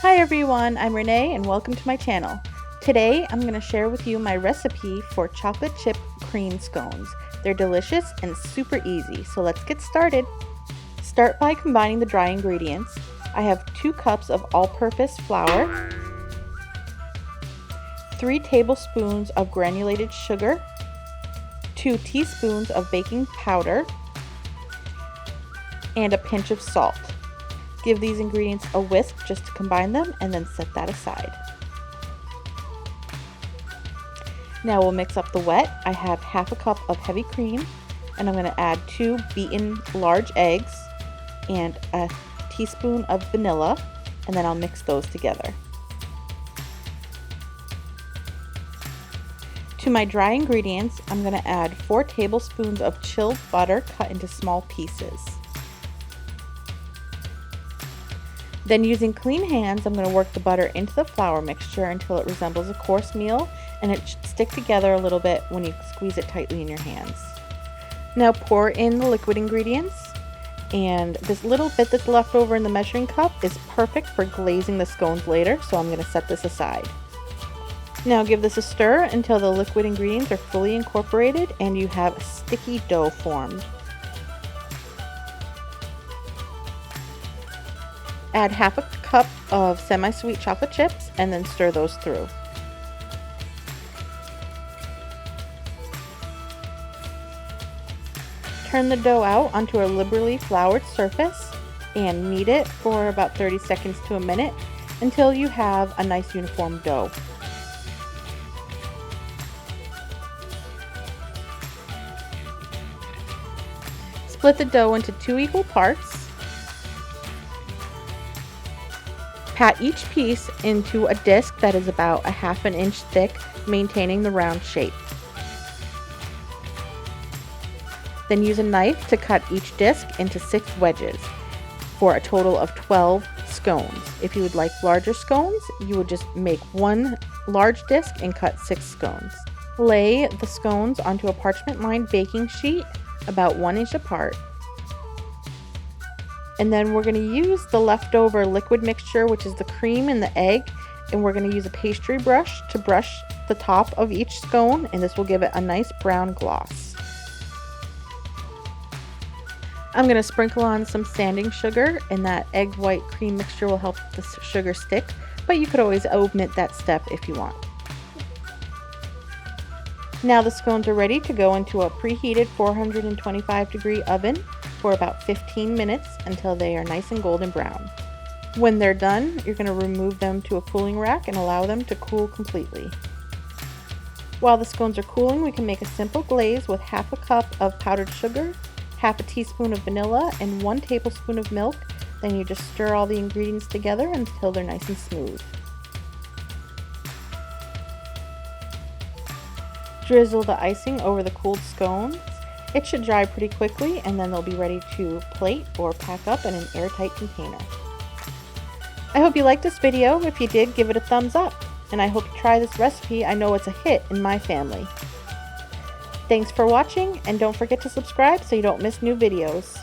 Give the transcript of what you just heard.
Hi everyone, I'm Renee and welcome to my channel. Today I'm going to share with you my recipe for chocolate chip cream scones. They're delicious and super easy, so let's get started. Start by combining the dry ingredients. I have 2 cups of all-purpose flour, 3 tablespoons of granulated sugar, 2 teaspoons of baking powder, and a pinch of salt. Give these ingredients a whisk just to combine them and then set that aside. Now we'll mix up the wet. I have half a cup of heavy cream and I'm going to add 2 beaten large eggs and a teaspoon of vanilla, and then I'll mix those together. To my dry ingredients, I'm going to add 4 tablespoons of chilled butter cut into small pieces. Then using clean hands, I'm going to work the butter into the flour mixture until it resembles a coarse meal, and it should stick together a little bit when you squeeze it tightly in your hands. Now pour in the liquid ingredients, and this little bit that's left over in the measuring cup is perfect for glazing the scones later, so I'm going to set this aside. Now give this a stir until the liquid ingredients are fully incorporated and you have a sticky dough formed. Add half a cup of semi-sweet chocolate chips and then stir those through. Turn the dough out onto a liberally floured surface and knead it for about 30 seconds to a minute until you have a nice uniform dough. Split the dough into 2 equal parts. Pat each piece into a disc that is about a ½ inch thick, maintaining the round shape. Then use a knife to cut each disc into 6 wedges for a total of 12 scones. If you would like larger scones, you would just make 1 large disc and cut 6 scones. Lay the scones onto a parchment-lined baking sheet about 1 inch apart. And then we're going to use the leftover liquid mixture, which is the cream and the egg, and we're going to use a pastry brush to brush the top of each scone, and this will give it a nice brown gloss. I'm going to sprinkle on some sanding sugar, and that egg white cream mixture will help the sugar stick, but you could always omit that step if you want. Now the scones are ready to go into a preheated 425-degree oven for about 15 minutes until they are nice and golden brown. When they're done, you're going to remove them to a cooling rack and allow them to cool completely. While the scones are cooling, we can make a simple glaze with half a cup of powdered sugar, half a teaspoon of vanilla, and 1 tablespoon of milk. Then you just stir all the ingredients together until they're nice and smooth. Drizzle the icing over the cooled scones. It should dry pretty quickly, and then they'll be ready to plate or pack up in an airtight container. I hope you liked this video. If you did, give it a thumbs up, and I hope you try this recipe. I know it's a hit in my family. Thanks for watching, and don't forget to subscribe so you don't miss new videos.